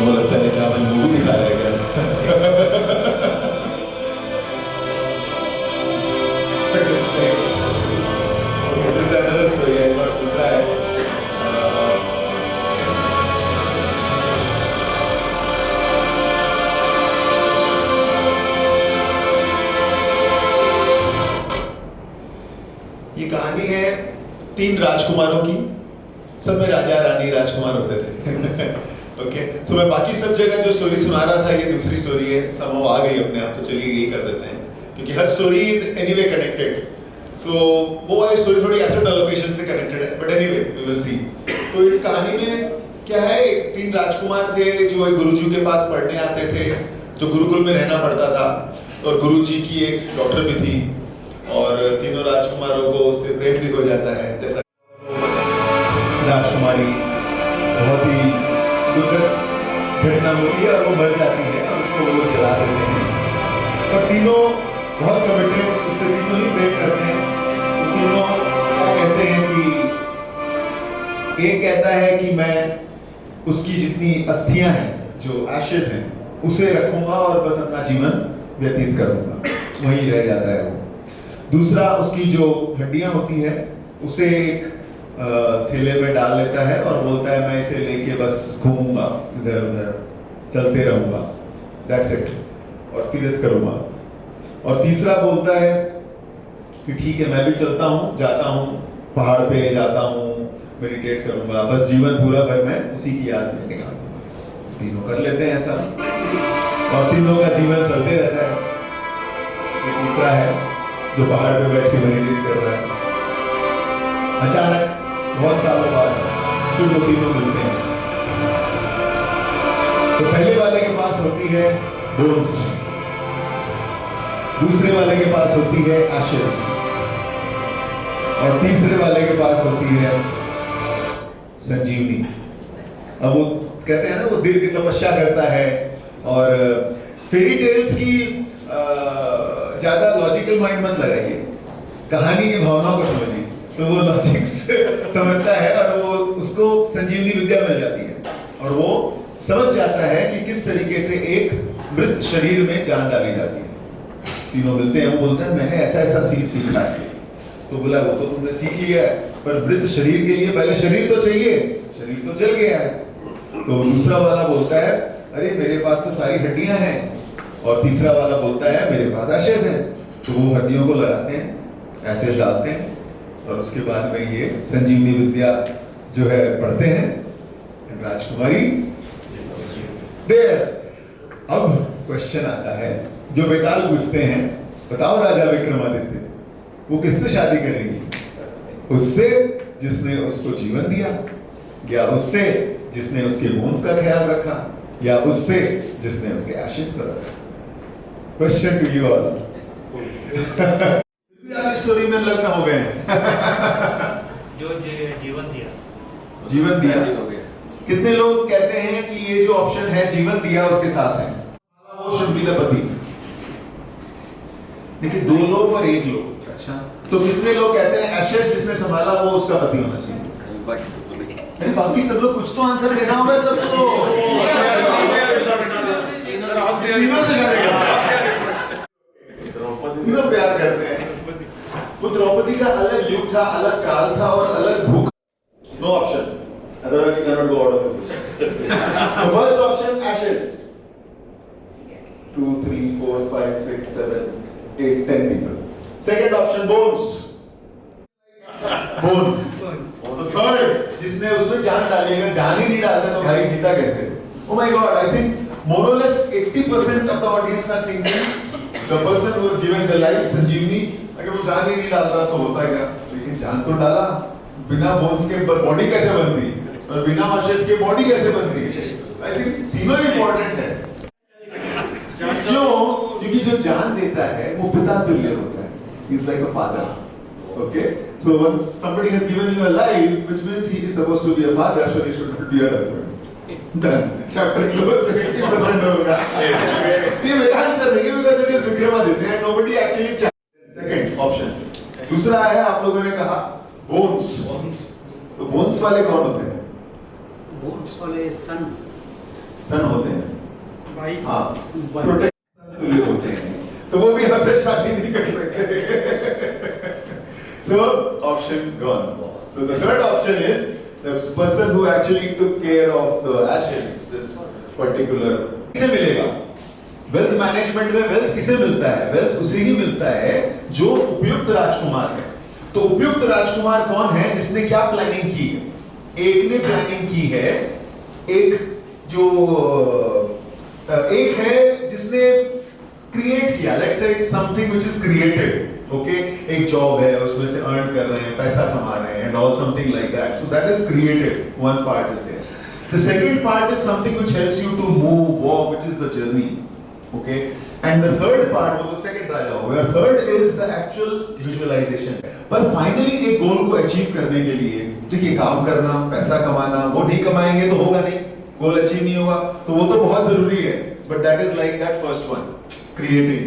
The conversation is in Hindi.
वो लगता है क्या मैं मूवी दिखा रहा है क्या? This is another story. I thought दूसरा है. ये कहानी है 3 राजकुमारों की. सब में राजा रानी राजकुमार होते थे. ओके, सो मैं बाकी सब जगह जो स्टोरी सुना रहा था ये दूसरी स्टोरी है. समहाउ आ गई अपने आप, तो चलिए यही कर देते हैं क्योंकि हर story is anyway connected. So वो वाली स्टोरी थोड़ी एसेट एलोकेशन से कनेक्टेड है, but anyways we will see. तो इस कहानी में क्या है, 3 राजकुमार थे जो एक गुरुजी के पास पढ़ने आते थे, जो गुरुकुल में रहना पड़ता था. और गुरुजी की एक डॉटर भी थी और तीनों राजकुमारों को उससे प्रेम भी हो जाता है. जैसा राजकुमारी बहुत ही दुखद घटना होती है और वो मर जाती है और उसको वो जला देते हैं. और तीनों बहुत कमिटेड, उससे तीनों ही प्रेम करते हैं. तो तीनों क्या कहते हैं कि एक कहता है कि मैं उसकी जितनी अस्थियां हैं, जो एशेस हैं, उसे रखूंगा और बस अपना जीवन व्यतीत कर दूंगा, वहीं रह जाता है वो. दूसरा उसकी जो हड्डियां होती है उसे एक थैले में डाल लेता है और बोलता है मैं इसे लेके बस घूमूंगा, इधर उधर चलते रहूंगा, दैट्स इट, और तीर्थ करूंगा. और तीसरा बोलता है कि ठीक है मैं भी चलता हूँ, जाता हूँ पहाड़ पे, जाता हूँ मेडिटेट करूंगा, बस जीवन पूरा भर मैं उसी की याद में निकाल दूंगा. तीनों कर लेते हैं ऐसा और तीनों का जीवन चलते रहता है. एक तीसरा है जो पहाड़ पे बैठ के मेडिटेट कर रहा है. अचानक बहुत सालों बाद फिर वो तीनों मिलते हैं. तो पहले वाले के पास होती है बोन्स, दूसरे वाले के पास होती है एशेस और तीसरे वाले के पास होती है संजीवनी. अब वो कहते हैं ना, वो दिल की तपस्या करता है. और फेरी टेल्स की ज्यादा लॉजिकल माइंड मत लगाइए, कहानी की भावनाओं को समझिए. तो वो लॉजिक समझता है और वो उसको संजीवनी विद्या मिल जाती है और वो समझ जाता है कि किस तरीके से एक मृत शरीर में जान डाली जाती है. तीनों मिलते हैं, वो बोलता है मैंने ऐसा ऐसा सीखा है. तो बोला वो तो तुमने सीख लिया है, पर मृत शरीर के लिए पहले शरीर तो चाहिए, शरीर तो जल गया है. तो दूसरा वाला बोलता है अरे मेरे पास तो सारी हड्डियां हैं. और तीसरा वाला बोलता है मेरे पास एशेस हैं. तो वो हड्डियों को लगाते हैं, एशेस डालते हैं और उसके बाद में ये संजीवनी विद्या जो है पढ़ते हैं. राजकुमारी देर. अब क्वेश्चन आता है जो बेताल पूछते हैं, बताओ राजा विक्रमादित्य वो किससे शादी करेंगी? उससे जिसने उसको जीवन दिया, या उससे जिसने उसके बोन्स का ख्याल रखा, या उससे जिसने उसके एशेस को रखा? Question to you all. Story में लग्न हो गए हैं. जो जीवन दिया, जीवन दिया. कितने लोग कहते हैं कि ये जो ऑप्शन है जीवन दिया उसके साथ है, वो शुड बी द पति. देखिए 2 लोग और 1 लोग. अच्छा, तो कितने लोग कहते हैं एशेस जिसने संभाला वो उसका पति होना चाहिए? अरे बाकी सब लोग कुछ तो आंसर देना होगा सबको. तीनों से शादी तीनों प्यार करते हैं. वो द्रौपदी का अलग युग था, अलग काल था और अलग भूख. No option, otherwise you can not go out of this. First option ashes. 2 3 4 5 6 7 8 10 people. Second option bones. Bones. तो थर्ड जिसने उसमें जान डाली. अगर जान ही नहीं डालते तो भाई जीता कैसे? Oh my God, I think more or less 80% of the audience are thinking the person who was given the life संजीवनी, अगर वो जान ही नहीं डालता तो होता क्या? लेकिन जान तो डाला. बिना बोन्स के बॉडी कैसे बनती और बिना एशेस के बॉडी कैसे बनती? I think तीनों इम्पोर्टेंट है. क्यों? क्योंकि जो जान देता है वो पिता तुल्य होता है. He is like a father. Okay, so once somebody has given you a life, which means he is supposed to be a father, so he should not be a husband. Done. Chapter close. 50% होगा. ये मेरा आंसर नहीं है because it is Vikramaditya and nobody actually checked. Second option. दूसरा है आप लोगों ने कहा bones. तो bones वाले कौन होते हैं? बोन्स वाले सन. सन होते हैं, भाई हाँ, प्रोटेक्ट तुल्य होते हैं, तो वो भी हमसे शादी नहीं कर सकते। So option gone. So the third option is the person who actually took care of the ashes, this particular. किसे मिलेगा? वेल्थ मैनेजमेंट में वेल्थ किसे मिलता है? वेल्थ उसे ही मिलता है जो उपयुक्त राजकुमार है। तो उपयुक्त राजकुमार कौन है? जिसने क्या प्लानिंग की है? एक ने प्लानिंग की है, एक है जिसने क्रिएट किया, let's say something which is created, okay, एक जॉब है, उसमें से अर्न कर रहे हैं, पैसा कमा रहे हैं and all something like that, so that is created, one part is there. The second part is something which helps you to move, walk, which is the journey, okay, and the third part, वो तो सेकंड राजा हो गया, third is the actual visualization. पर फाइनली एक गोल को अचीव करने के लिए देखिए, काम करना, पैसा कमाना, वो नहीं कमाएंगे तो होगा नहीं, गोल अचीव नहीं होगा, तो वो तो बहुत जरूरी है, but that is like that first one, creating.